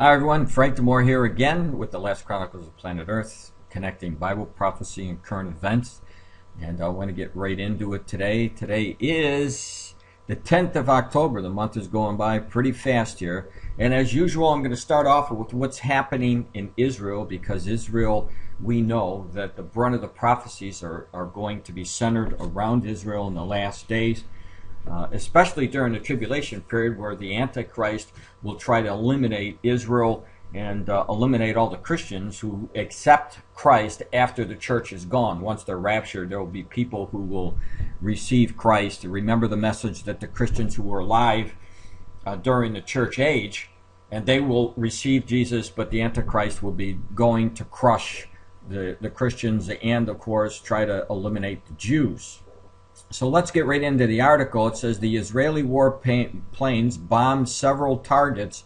Hi everyone, Frank Demore here again with the Last Chronicles of Planet Earth, connecting Bible prophecy and current events. And I want to get right into it today. Today is the 10th of October. The month is going by pretty fast here. And as usual, I'm going to start off with what's happening in Israel, because Israel, we know that the brunt of the prophecies are going to be centered around Israel in the last days. Especially during the tribulation period, where the Antichrist will try to eliminate Israel and eliminate all the Christians who accept Christ after the church is gone. Once they're raptured, there will be people who will receive Christ. Remember the message that the Christians who were alive during the church age, and they will receive Jesus, but the Antichrist will be going to crush the Christians and, of course, try to eliminate the Jews. So let's get right into the article. It says the Israeli warplanes bombed several targets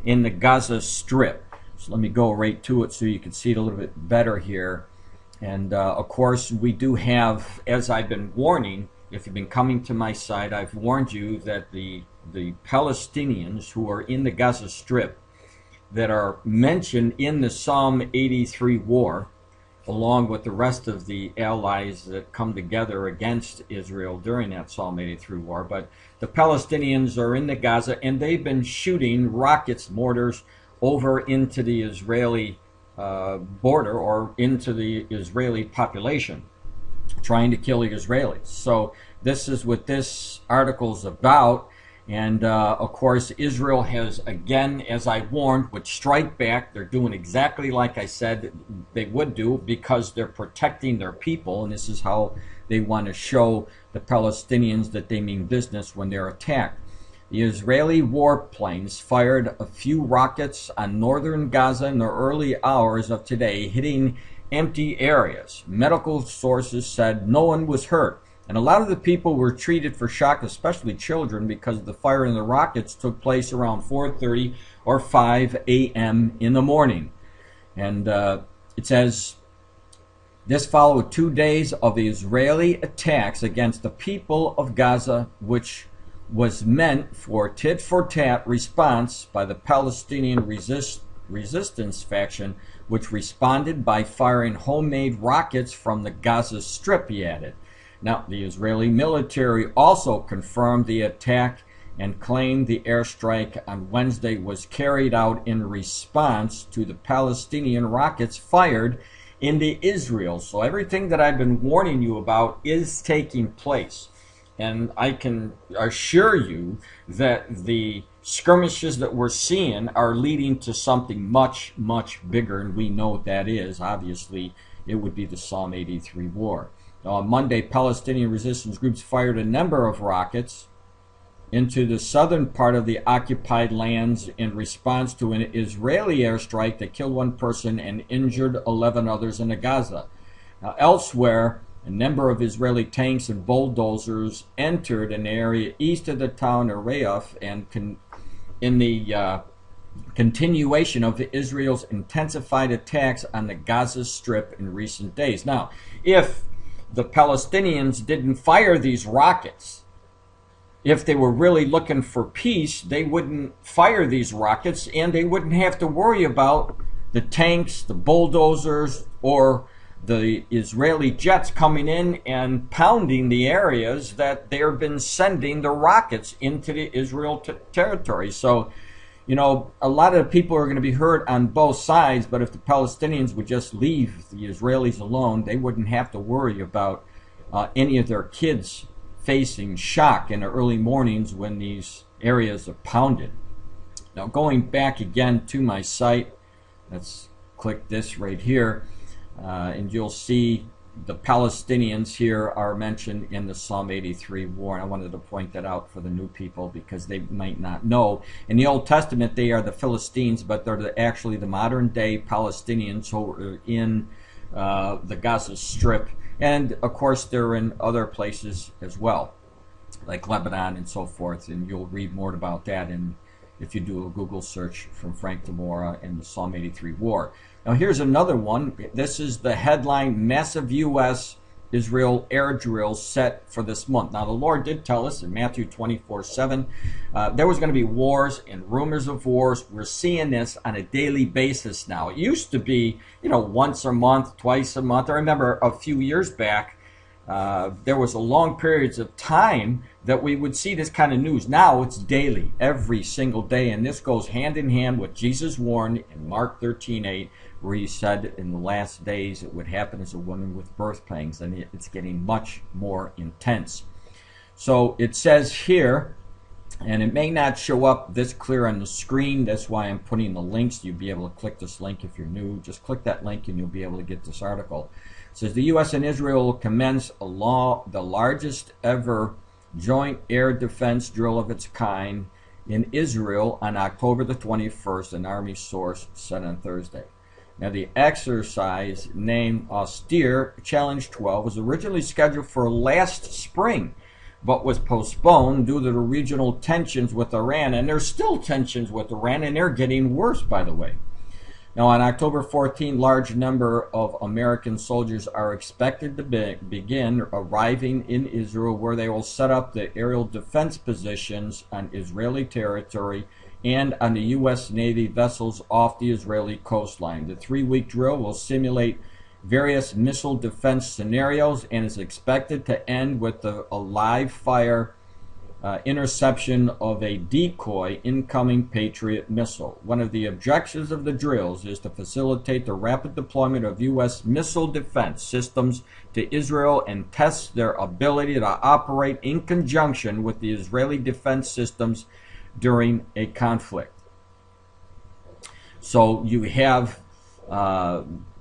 in the Gaza Strip. So let me go right to it so you can see it a little bit better here. And of course, we do have, as I've been warning, if you've been coming to my site, I've warned you that the Palestinians who are in the Gaza Strip that are mentioned in the Psalm 83 war, along with the rest of the allies that come together against Israel during that Psalm 83 war. But the Palestinians are in the Gaza, and they've been shooting rockets, mortars, over into the Israeli border or into the Israeli population, trying to kill the Israelis. So this is what this article is about. And of course, Israel has, again, as I warned, would strike back. They're doing exactly like I said they would do, because they're protecting their people. And this is how they want to show the Palestinians that they mean business when they're attacked. The Israeli warplanes fired a few rockets on northern Gaza in the early hours of today, hitting empty areas. Medical sources said no one was hurt. And a lot of the people were treated for shock, especially children, because the firing of the rockets took place around 4:30 or 5 a.m. in the morning. And it says, this followed 2 days of the Israeli attacks against the people of Gaza, which was meant for tit-for-tat response by the Palestinian resistance faction, which responded by firing homemade rockets from the Gaza Strip, he added. Now, the Israeli military also confirmed the attack and claimed the airstrike on Wednesday was carried out in response to the Palestinian rockets fired into Israel. So everything that I've been warning you about is taking place. And I can assure you that the skirmishes that we're seeing are leading to something much, much bigger. And we know what that is. Obviously, it would be the Psalm 83 war. On Monday, Palestinian resistance groups fired a number of rockets into the southern part of the occupied lands in response to an Israeli airstrike that killed one person and injured 11 others in Gaza. Now, elsewhere, a number of Israeli tanks and bulldozers entered an area east of the town of Rayaf, and in the continuation of Israel's intensified attacks on the Gaza Strip in recent days. Now, if the Palestinians didn't fire these rockets, if they were really looking for peace, they wouldn't fire these rockets, and they wouldn't have to worry about the tanks, the bulldozers, or the Israeli jets coming in and pounding the areas that they've been sending the rockets into the Israel territory. So, you know, a lot of the people are going to be hurt on both sides, but if the Palestinians would just leave the Israelis alone, they wouldn't have to worry about any of their kids facing shock in the early mornings when these areas are pounded. Now, going back again to my site, let's click this right here, and you'll see the Palestinians here are mentioned in the Psalm 83 war. And I wanted to point that out for the new people because they might not know. In the Old Testament, they are the Philistines, but they're actually the modern day Palestinians who are in the Gaza Strip. And of course, they're in other places as well, like Lebanon and so forth. And you'll read more about that if you do a Google search from Frank Demore and the Psalm 83 war. Now here's another one. This is the headline: massive U.S. Israel air drills set for this month. Now, the Lord did tell us in Matthew 24:7 there was going to be wars and rumors of wars. We're seeing this on a daily basis now. It used to be, once a month, twice a month. I remember a few years back, there was a long periods of time that we would see this kind of news. Now it's daily, every single day, and this goes hand in hand with Jesus warned in Mark 13:8, where he said in the last days it would happen as a woman with birth pangs, and it's getting much more intense. So it says here, and it may not show up this clear on the screen, that's why I'm putting the links. You'll be able to click this link if you're new. Just click that link and you'll be able to get this article. It says the U.S. and Israel will commence the largest ever joint air defense drill of its kind in Israel on October the 21st, an Army source said on Thursday. Now, the exercise, named Austere Challenge 12, was originally scheduled for last spring, but was postponed due to the regional tensions with Iran. And there's still tensions with Iran, and they're getting worse, by the way. Now, on October 14, large number of American soldiers are expected to begin arriving in Israel, where they will set up the aerial defense positions on Israeli territory and on the U.S. Navy vessels off the Israeli coastline. The 3-week drill will simulate various missile defense scenarios and is expected to end with a live fire interception of a decoy incoming Patriot missile. One of the objectives of the drills is to facilitate the rapid deployment of U.S. missile defense systems to Israel and test their ability to operate in conjunction with the Israeli defense systems during a conflict. So you have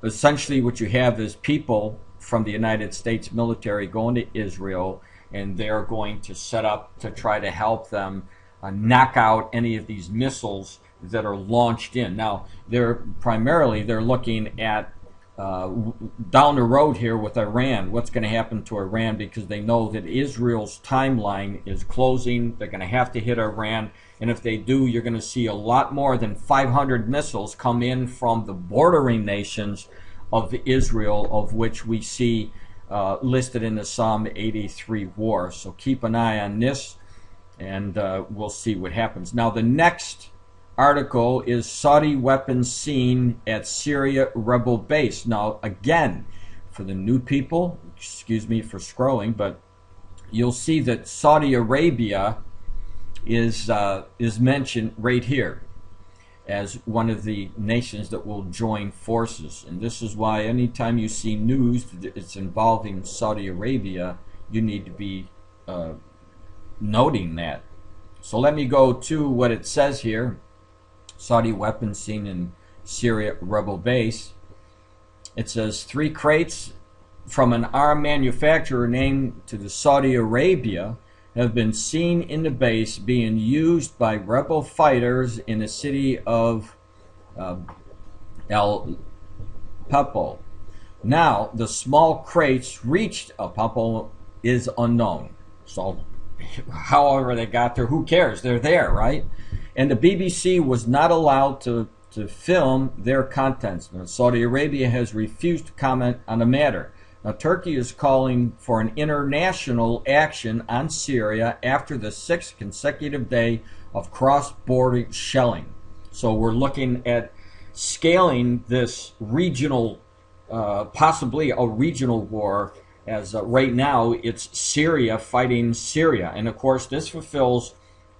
essentially what you have is people from the United States military going to Israel, and they're going to set up to try to help them knock out any of these missiles that are launched in. Now, they're looking at down the road here with Iran, what's going to happen to Iran, because they know that Israel's timeline is closing. They're going to have to hit Iran, and if they do, you're going to see a lot more than 500 missiles come in from the bordering nations of Israel, of which we see listed in the Psalm 83 war. So keep an eye on this, and we'll see what happens. Now, the next article is Saudi weapons seen at Syria rebel base. Now, again, for the new people, excuse me for scrolling, but you'll see that Saudi Arabia is mentioned right here as one of the nations that will join forces. And this is why anytime you see news that's involving Saudi Arabia, you need to be noting that. So let me go to what it says here. Saudi weapons seen in Syria rebel base. It says 3 crates from an arm manufacturer named to the Saudi Arabia have been seen in the base being used by rebel fighters in the city of El Papo. Now, the small crates reached El Papo is unknown. So, however they got there, who cares? They're there, right? And the BBC was not allowed to film their contents. Now, Saudi Arabia has refused to comment on the matter. Now, Turkey is calling for an international action on Syria after the 6th consecutive day of cross-border shelling. So we're looking at scaling this regional, possibly a regional war, as right now it's Syria fighting Syria. And of course, this fulfills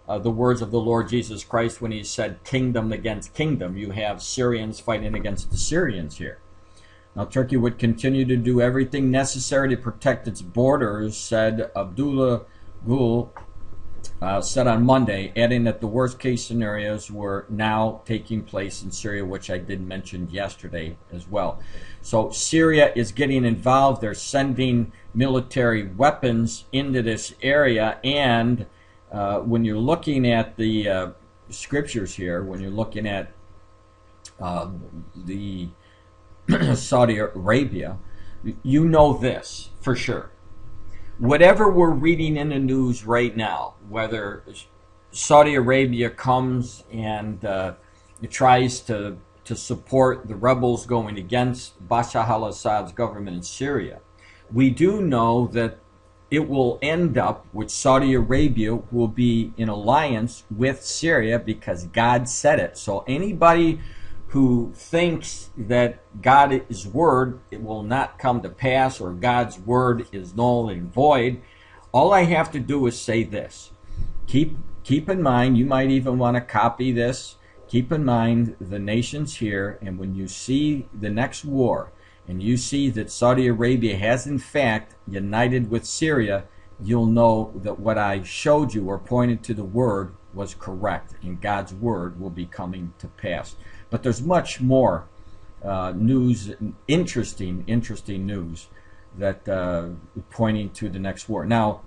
the words of the Lord Jesus Christ when he said kingdom against kingdom. You have Syrians fighting against the Syrians here. Now, Turkey would continue to do everything necessary to protect its borders, said Abdullah Gül, said on Monday, adding that the worst case scenarios were now taking place in Syria, which I did mention yesterday as well. So Syria is getting involved. They're sending military weapons into this area, and when you're looking at the scriptures here, when you're looking at the Saudi Arabia, you know this for sure. Whatever we're reading in the news right now, whether Saudi Arabia comes and tries to support the rebels going against Bashar al-Assad's government in Syria, We do know that it will end up with Saudi Arabia will be in alliance with Syria because God said it. So anybody who thinks that God's word it will not come to pass or God's word is null and void, all I have to do is say this. Keep in mind, you might even want to copy this. Keep in mind the nations here, and when you see the next war, and you see that Saudi Arabia has in fact united with Syria, you'll know that what I showed you or pointed to the word was correct, and God's word will be coming to pass. But there's much more news, interesting news that pointing to the next war. Now,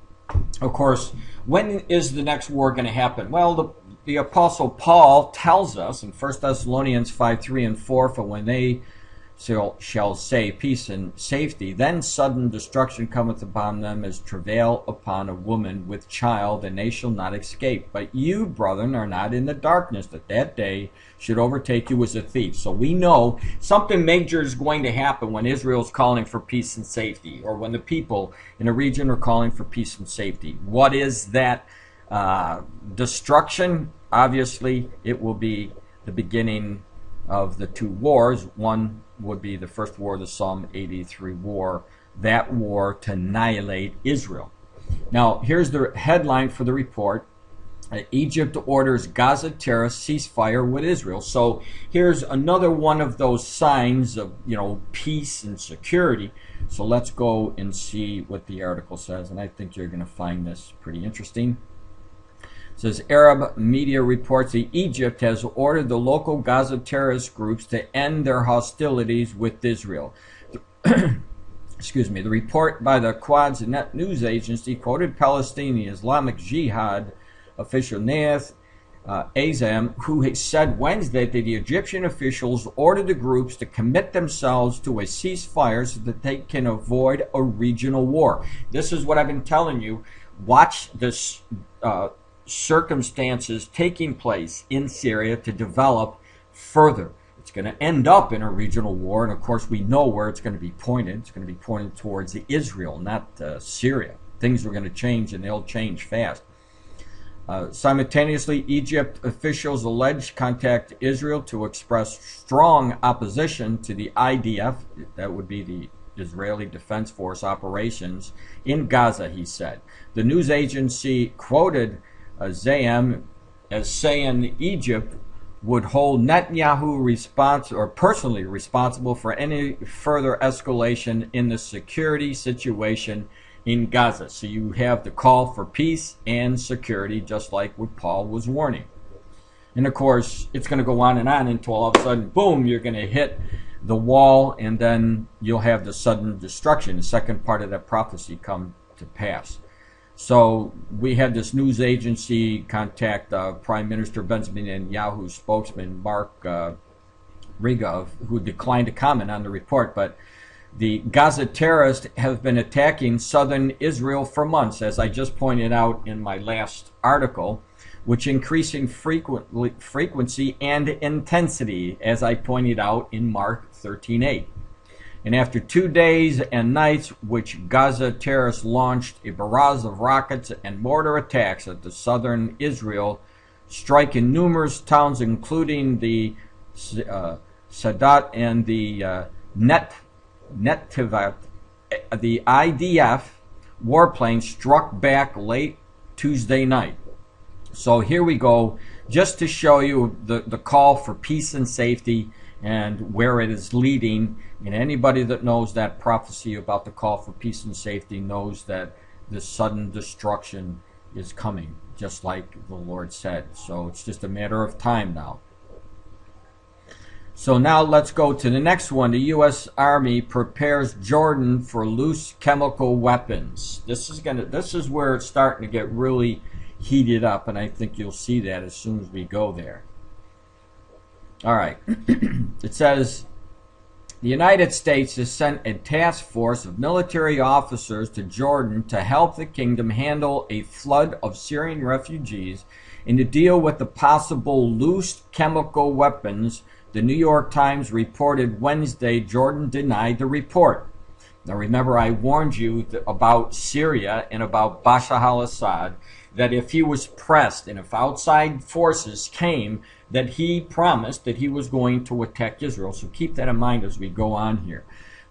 of course, when is the next war going to happen? Well, the Apostle Paul tells us in 1 Thessalonians 5:3 and 4, for when they shall say peace and safety, then sudden destruction cometh upon them as travail upon a woman with child, and they shall not escape. But you, brethren, are not in the darkness, that that day should overtake you as a thief. So we know something major is going to happen when Israel's calling for peace and safety, or when the people in a region are calling for peace and safety. What is that destruction? Obviously, it will be the beginning of the two wars. One would be the first war, the Psalm 83 war, that war to annihilate Israel. Now, here's the headline for the report. Egypt orders Gaza terrorist ceasefire with Israel. So here's another one of those signs of, peace and security. So let's go and see what the article says, and I think you're going to find this pretty interesting. It says Arab media reports that Egypt has ordered the local Gaza terrorist groups to end their hostilities with Israel. Excuse me. The report by the Quds Net news agency quoted Palestinian Islamic Jihad official Nath Azam, who said Wednesday that the Egyptian officials ordered the groups to commit themselves to a ceasefire so that they can avoid a regional war. This is what I've been telling you. Watch this circumstances taking place in Syria to develop further. It's going to end up in a regional war, and of course we know where it's going to be pointed. It's going to be pointed towards Israel, not Syria. Things are going to change, and they'll change fast. Simultaneously, Egypt officials alleged contact Israel to express strong opposition to the IDF, that would be the Israeli Defense Force operations in Gaza, he said. The news agency quoted Zayam as saying Egypt would hold Netanyahu personally responsible for any further escalation in the security situation in Gaza. So you have the call for peace and security, just like what Paul was warning. And of course, it's going to go on and on until all of a sudden, boom, you're going to hit the wall, and then you'll have the sudden destruction. The second part of that prophecy come to pass. So we had this news agency contact Prime Minister Benjamin Netanyahu's spokesman, Mark Rigov, who declined to comment on the report. But the Gaza terrorists have been attacking southern Israel for months, as I just pointed out in my last article, which increasing frequency and intensity, as I pointed out in Mark 13:8. And after 2 days and nights, which Gaza terrorists launched a barrage of rockets and mortar attacks at the southern Israel, striking numerous towns, including the Sadat and the Netivot, the IDF warplane struck back late Tuesday night. So here we go, just to show you the call for peace and safety and where it is leading. And anybody that knows that prophecy about the call for peace and safety knows that the sudden destruction is coming, just like the Lord said. So it's just a matter of time now. So now let's go to the next one. The U.S. Army prepares Jordan for loose chemical weapons. This is where it's starting to get really heated up, and I think you'll see that as soon as we go there. All right. It says the United States has sent a task force of military officers to Jordan to help the kingdom handle a flood of Syrian refugees and to deal with the possible loose chemical weapons. The New York Times reported Wednesday. Jordan denied the report. Now remember, I warned you about Syria and about Bashar al-Assad, that if he was pressed and if outside forces came, that he promised that he was going to attack Israel. So keep that in mind as we go on here.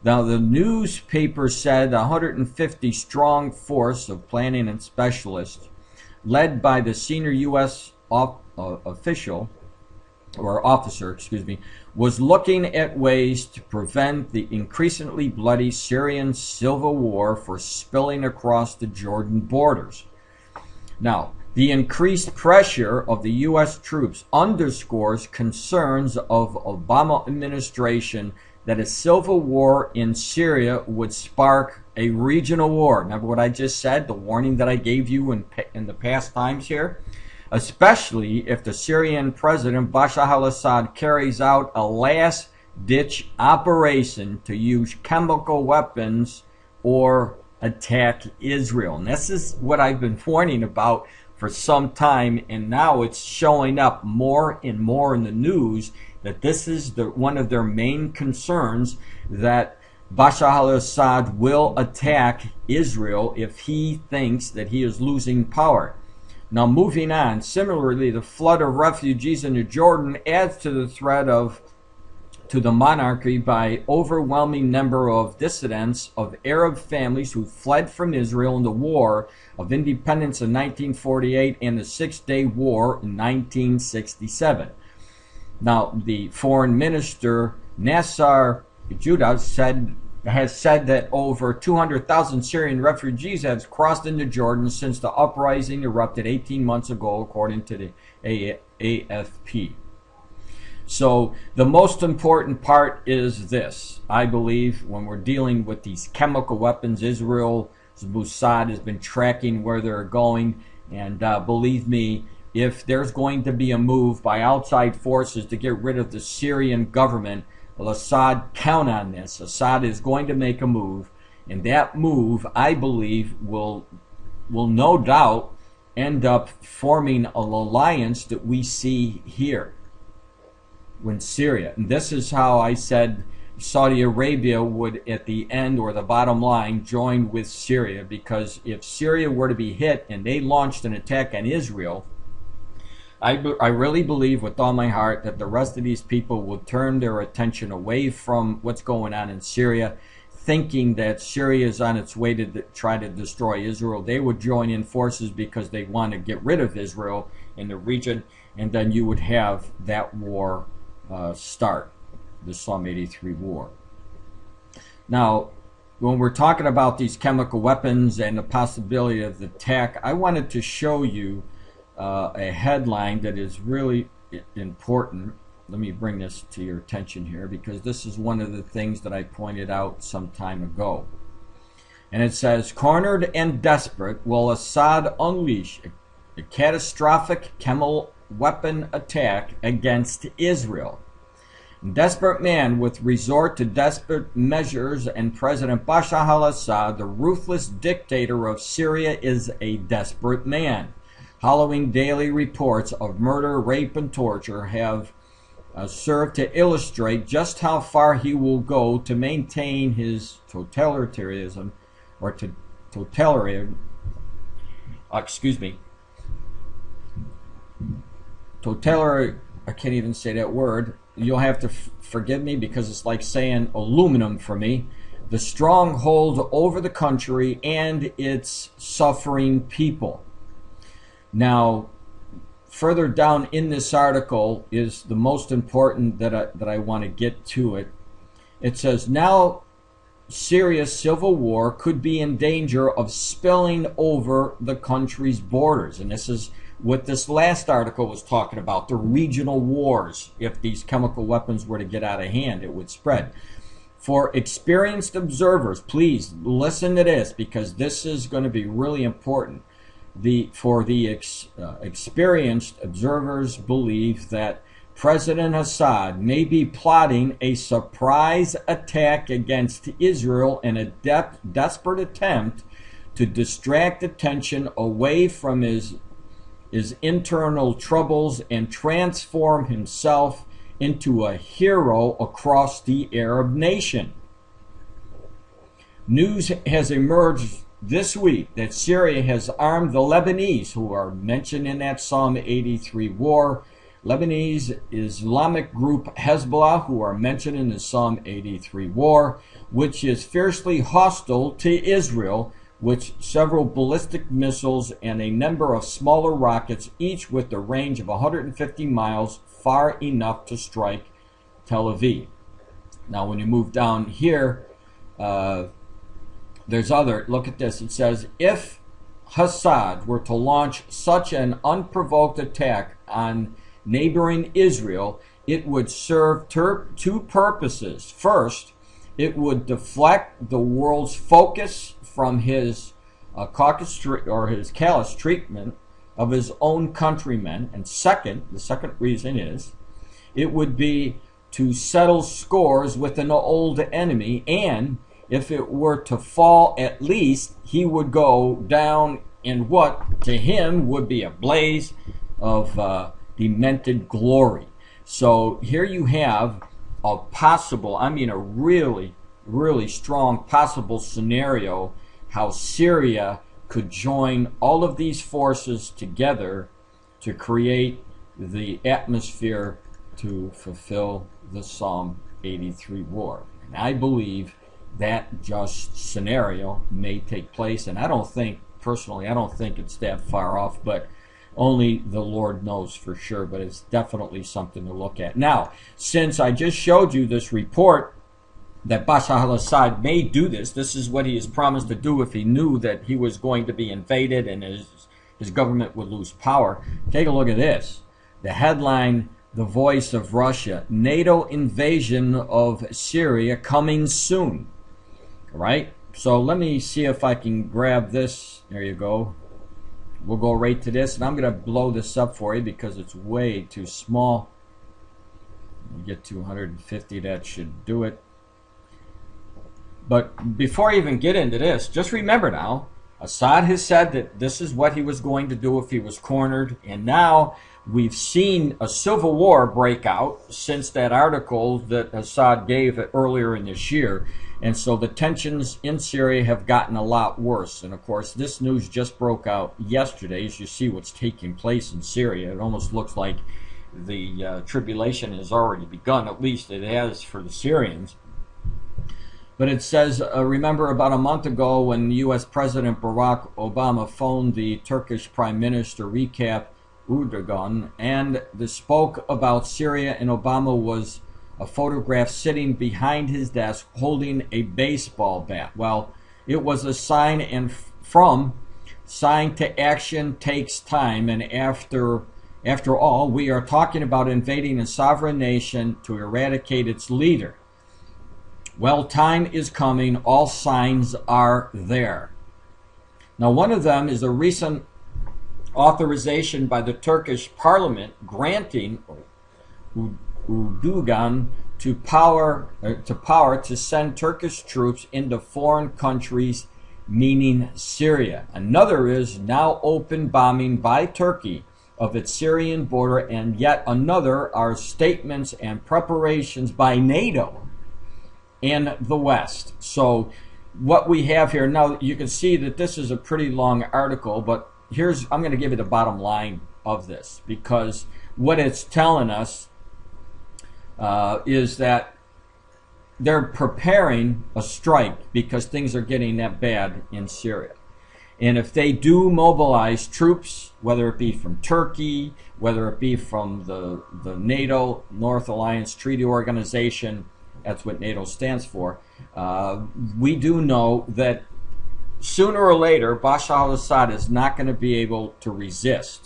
Now the newspaper said 150 strong force of planning and specialists, led by the senior U.S. officer, was looking at ways to prevent the increasingly bloody Syrian civil war from spilling across the Jordan borders. Now, the increased pressure of the U.S. troops underscores concerns of Obama administration that a civil war in Syria would spark a regional war. Remember what I just said, the warning that I gave you in the past times here? Especially if the Syrian president Bashar al-Assad carries out a last-ditch operation to use chemical weapons or attack Israel. And this is what I've been warning about for some time, and now it's showing up more and more in the news that this is one of their main concerns, that Bashar al-Assad will attack Israel if he thinks that he is losing power. Now moving on, similarly, the flood of refugees into Jordan adds to the threat to the monarchy by overwhelming number of dissidents of Arab families who fled from Israel in the War of Independence in 1948 and the Six-Day War in 1967. Now, the foreign minister Nasser Judah has said that over 200,000 Syrian refugees have crossed into Jordan since the uprising erupted 18 months ago, according to the AFP. So the most important part is this. I believe when we're dealing with these chemical weapons, Israel's Mossad has been tracking where they're going, and believe me, if there's going to be a move by outside forces to get rid of the Syrian government, well, Assad, count on this. Assad is going to make a move, and that move, I believe, will no doubt end up forming an alliance that we see here in Syria. And this is how I said Saudi Arabia would, at the end or the bottom line, join with Syria, because if Syria were to be hit and they launched an attack on Israel, I really believe with all my heart that the rest of these people will turn their attention away from what's going on in Syria, thinking that Syria is on its way to try to destroy Israel. They would join in forces because they want to get rid of Israel in the region, and then you would have that war start, the Psalm 83 war. Now, when we're talking about these chemical weapons and the possibility of the attack, I wanted to show you a headline that is really important. Let me bring this to your attention here, because this is one of the things that I pointed out some time ago. And it says, cornered and desperate, will Assad unleash a catastrophic chemical weapon attack against Israel? Desperate man with resort to desperate measures, and President Bashar al-Assad, the ruthless dictator of Syria, is a desperate man. Following daily reports of murder, rape, and torture have served to illustrate just how far he will go to maintain his totalitarianism, or I can't even say that word. You'll have to forgive me because it's like saying aluminum for me. The stronghold over the country and its suffering people. Now, further down in this article is the most important that I want to get to it. It says, now Syria's civil war could be in danger of spilling over the country's borders. And this is what this last article was talking about, the regional wars. If these chemical weapons were to get out of hand, it would spread. For experienced observers, please listen to this, because this is going to be really important. Experienced observers believe that President Assad may be plotting a surprise attack against Israel in a desperate attempt to distract attention away from his internal troubles and transform himself into a hero across the Arab nation. News has emerged this week that Syria has armed the Lebanese, who are mentioned in that Psalm 83 war. Lebanese Islamic group Hezbollah, who are mentioned in the Psalm 83 war, which is fiercely hostile to Israel, with several ballistic missiles and a number of smaller rockets, each with a range of 150 miles, far enough to strike Tel Aviv. Now, when you move down here, there's other, look at this, it says, if Assad were to launch such an unprovoked attack on neighboring Israel, it would serve two purposes. First, it would deflect the world's focus from his callous treatment of his own countrymen. And second, the second reason is, it would be to settle scores with an old enemy, and if it were to fall, at least he would go down in what to him would be a blaze of demented glory. So here you have a possible, I mean a really, really strong possible scenario how Syria could join all of these forces together to create the atmosphere to fulfill the Psalm 83 war. And I believe that just scenario may take place, and I don't think it's that far off, but only the Lord knows for sure, but it's definitely something to look at. Now, since I just showed you this report that Bashar al-Assad may do this is what he has promised to do if he knew that he was going to be invaded and his government would lose power. Take a look at this. The headline, The Voice of Russia, NATO invasion of Syria coming soon. All right? So let me see if I can grab this. There you go. We'll go right to this, and I'm going to blow this up for you because it's way too small. Get to 150, that should do it. But before I even get into this, just remember now, Assad has said that this is what he was going to do if he was cornered, and now we've seen a civil war break out since that article that Assad gave earlier in this year. And so the tensions in Syria have gotten a lot worse. And of course, this news just broke out yesterday. As you see what's taking place in Syria, it almost looks like the tribulation has already begun. At least it has for the Syrians. But it says, remember about a month ago when U.S. President Barack Obama phoned the Turkish Prime Minister Recep Erdogan and spoke about Syria, and Obama was a photograph sitting behind his desk holding a baseball bat. Well, it was a sign, and from sign to action takes time, and after all, we are talking about invading a sovereign nation to eradicate its leader. Well, time is coming. All signs are there. Now, one of them is a recent authorization by the Turkish parliament granting Erdogan to power to send Turkish troops into foreign countries, meaning Syria. Another is now open bombing by Turkey of its Syrian border, and yet another are statements and preparations by NATO and the West. So what we have here now, you can see that this is a pretty long article, but I'm going to give you the bottom line of this, because what it's telling us is that they're preparing a strike because things are getting that bad in Syria. And if they do mobilize troops, whether it be from Turkey, whether it be from the NATO, North Alliance Treaty Organization, that's what NATO stands for, we do know that sooner or later Bashar al-Assad is not going to be able to resist.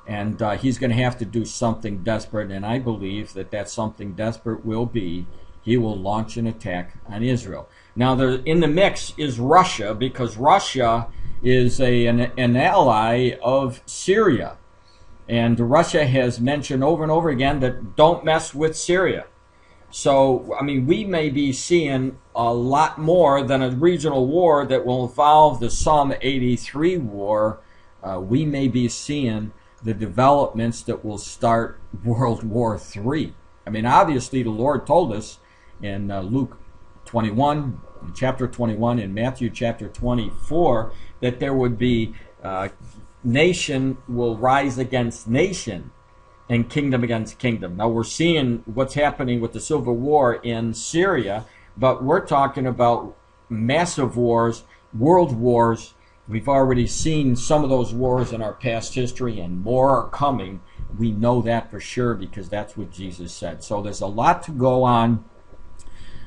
And he's going to have to do something desperate, and I believe that that something desperate will be he will launch an attack on Israel. Now, in the mix is Russia, because Russia is an ally of Syria. And Russia has mentioned over and over again that don't mess with Syria. So, I mean, we may be seeing a lot more than a regional war that will involve the Psalm 83 war. We may be seeing the developments that will start World War III. I mean, obviously, the Lord told us in Luke 21, chapter 21, and Matthew chapter 24, that there would be nation will rise against nation and kingdom against kingdom. Now we're seeing what's happening with the civil war in Syria, but we're talking about massive wars, world wars. We've already seen some of those wars in our past history, and more are coming. We know that for sure because that's what Jesus said. So there's a lot to go on,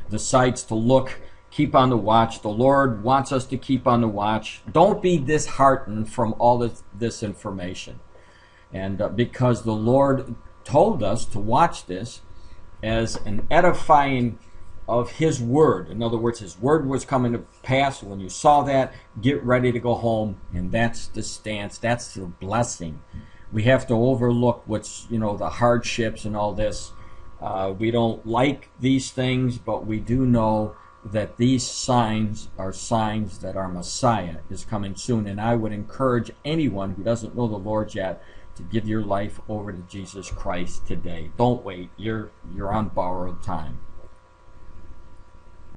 the sites to look, keep on the watch. The Lord wants us to keep on the watch. Don't be disheartened from all this information. And because the Lord told us to watch this as an edifying of His Word. In other words, His Word was coming to pass. When you saw that, get ready to go home. And that's the stance. That's the blessing. We have to overlook what's, the hardships and all this. We don't like these things, but we do know that these signs are signs that our Messiah is coming soon. And I would encourage anyone who doesn't know the Lord yet to give your life over to Jesus Christ today. Don't wait. You're on borrowed time.